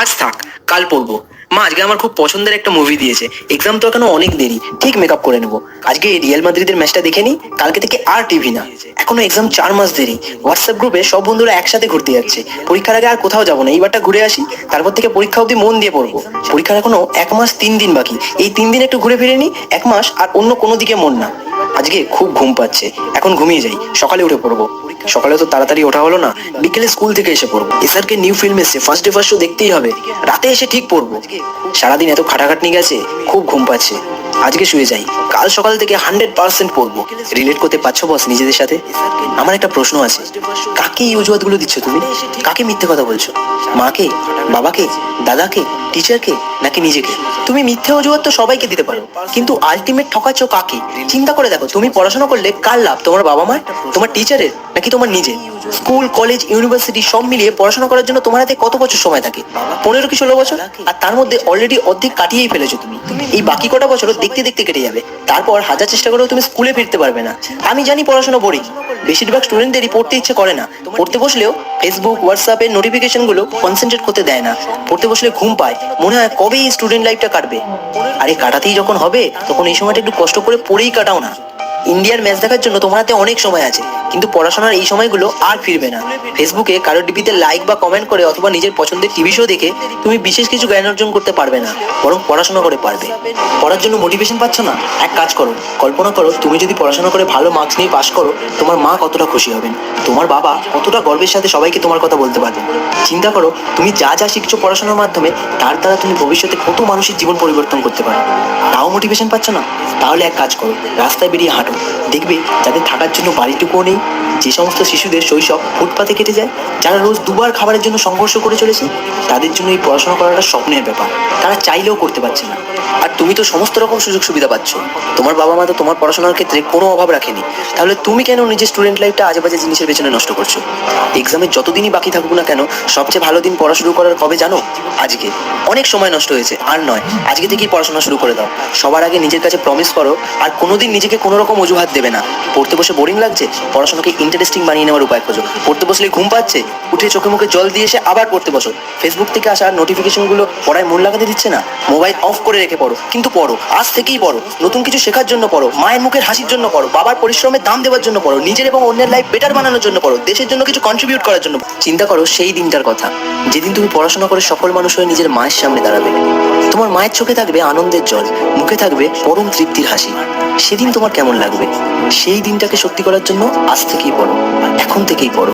আজ থাক, কাল পড়বো। মা, আজকে আমার খুব পছন্দের একটা মুভি দিয়েছে, এক্সাম তো এখনো অনেক দেরি, ঠিক মেকআপ করে নেবো। আজকে এই রিয়াল মাদ্রিদের ম্যাচটা দেখে নি, কালকে থেকে আর টিভি না। এখনো এক্সাম 4 মাস দেরি। হোয়াটসঅ্যাপ গ্রুপে সব বন্ধুরা একসাথে ঘুরতে যাচ্ছে। পরীক্ষার আগে আর কোথাও যাবো না, এইবারটা ঘুরে আসি, তারপর থেকে পরীক্ষা অবধি মন দিয়ে পড়বো। পরীক্ষার এখনো 1 মাস 3 দিন বাকি, এই 3 দিন একটু ঘুরে ফিরে নি, 1 মাস আর অন্য কোনো দিকে মন না। আজকে খুব ঘুম পাচ্ছে, এখন ঘুমিয়ে যাই, সকালে উঠে পড়বো। সকালে তো তাড়াতাড়ি ওঠা হলো না, বিকেলে স্কুল থেকে এসে পড়বো। এসআরকে নিউ ফিল্ম এসে ফার্স্ট ডে ফার্স্ট শো দেখতেই হবে, রাতে এসে ঠিক পড়বো। সারাদিন এত খাটাখাটনি গেছে, খুব ঘুম পাচ্ছে। আজকে শুয়ে যাই, কাল সকাল থেকে 100% পড়বো। রিলেট করতে পারছো বস নিজেদের সাথে? আমার একটা প্রশ্ন আছে, কাকে এই অজুহাতগুলো দিচ্ছ তুমি? কাকে মিথ্যে কথা বলছো? মাকে, বাবাকে, দাদাকে, টিচারকে, নাকি নিজেকে? তুমি মিথ্যে অজুহাত তো সবাইকে দিতে পারো, কিন্তু আলটিমেট ঠকাচ্ছ কাকে? চিন্তা করে দেখো, তুমি পড়াশোনা করলে কার লাভ? তোমার বাবা মার, তোমার টিচারের, নাকি তোমার নিজের? স্কুল, কলেজ, ইউনিভার্সিটি সব মিলিয়ে পড়াশোনা করার জন্য তোমার হাতে কত বছর সময় থাকে? 15 কি 16 বছর? আর তার মধ্যে অলরেডি অর্ধেক কাটিয়েই ফেলেছো তুমি। এই বাকি কটা বছর দেখতে দেখতে কেটে যাবে, তারপর হাজার চেষ্টা করেও তুমি স্কুলে ফিরতে পারবে না। আমি জানি পড়াশোনা বোরিং, বেশিরভাগ স্টুডেন্টদেরই পড়তে ইচ্ছে করে না। পড়তে বসলেও ফেসবুক, হোয়াটসঅ্যাপের নোটিফিকেশন গুলো কনসেন্ট্রেট করতে দেয় না। পড়তে বসলে ঘুম পায়, মনে হয় কবে এই স্টুডেন্ট লাইফটা কাটবে। আরে কাটাতেই যখন হবে, তখন এই সময়টা একটু কষ্ট করে পড়েই কাটাও না। ইন্ডিয়ার ম্যাচ দেখার জন্য তোমার হাতে অনেক সময় আছে, কিন্তু পড়াশোনার এই সময়গুলো আর ফিরবে না। ফেসবুকে কারোর ডিপিতে লাইক বা কমেন্ট করে অথবা নিজের পছন্দের টিভি শো দেখে তুমি বিশেষ কিছু জ্ঞান অর্জন করতে পারবে না, বরং পড়াশোনা করে পারবে। পড়ার জন্য মোটিভেশন পাচ্ছ না? এক কাজ করো, কল্পনা করো তুমি যদি পড়াশোনা করে ভালো মার্কস নিয়ে পাশ করো, তোমার মা কতটা খুশি হবেন, তোমার বাবা কতটা গর্বের সাথে সবাইকে তোমার কথা বলতে পারবেন। চিন্তা করো, তুমি যা যা শিখছো পড়াশোনার মাধ্যমে, তার দ্বারা তুমি ভবিষ্যতে কত মানুষের জীবন পরিবর্তন করতে পারো। তাও মোটিভেশন পাচ্ছ না? তাহলে এক কাজ করো, রাস্তায় বেরিয়ে হাঁটো। দেখবে যাদের থাকার জন্য বাড়িটুকুও নেই, যে সমস্ত শিশুদের শৈশব ফুটপাতে কেটে যায়, যারা রোজ দুবার খাবারের জন্য সংঘর্ষ করে চলেছে, তাদের জন্য এই পড়াশোনা করাটা স্বপ্নের ব্যাপার, তারা চাইলেও করতে পারছে না। আর তুমি তো সমস্ত রকম সুযোগ সুবিধা পাচ্ছ, তোমার বাবা মা তো তোমার পড়াশোনার ক্ষেত্রে কোনো অভাব রাখেনি। তাহলে তুমি কেন নিজের স্টুডেন্ট লাইফটা আজে বাজে জিনিসের পেছনে নষ্ট করছো? এক্সামের যতদিনই বাকি থাকুক না কেন, সবচেয়ে ভালো দিন পড়া শুরু করার কবে জানো? আজকে। অনেক সময় নষ্ট হয়েছে, আর নয়, আজকে থেকেই পড়াশোনা শুরু করে দাও। সবার আগে নিজের কাছে প্রমিস করো, আর কোনোদিন নিজেকে কোনো রকম অজুহাত দেবে না। পড়তে বসে বোরিং লাগছে, পড়াশোনাকে ইন্টারেস্টিং বানিয়ে নেওয়ার উপায় খোঁজো। পড়তে বসলে ঘুম পাচ্ছে, উঠে চোখে মুখে জল দিয়ে এসে আবার পড়তে বসো। ফেসবুক থেকে আসা নোটিফিকেশনগুলো পড়ায় মন লাগাতে দিচ্ছে না, মোবাইল অফ করে রেখে পড়ো, কিন্তু পড়ো, আজ থেকেই পড়ো। নতুন কিছু শেখার জন্য পড়ো, মায়ের মুখের হাসির জন্য পড়ো, বাবার পরিশ্রমের দাম দেওয়ার জন্য পড়ো, নিজের এবং অন্যের লাইফ বেটার বানানোর জন্য পড়ো, দেশের জন্য কিছু কন্ট্রিবিউট করার জন্য। চিন্তা করো সেই দিনটার কথা, যেদিন তুমি পড়াশোনা করে সফল মানুষ হয়ে নিজের মায়ের সামনে দাঁড়াবে। তোমার মায়ের চোখে থাকবে আনন্দের জল, মুখে থাকবে পরম তৃপ্তির হাসি। সেদিন তোমার কেমন লাগবে? সেই দিনটাকে সত্যি করার জন্য আজ থেকেই পড়ো, এখন থেকেই পড়ো।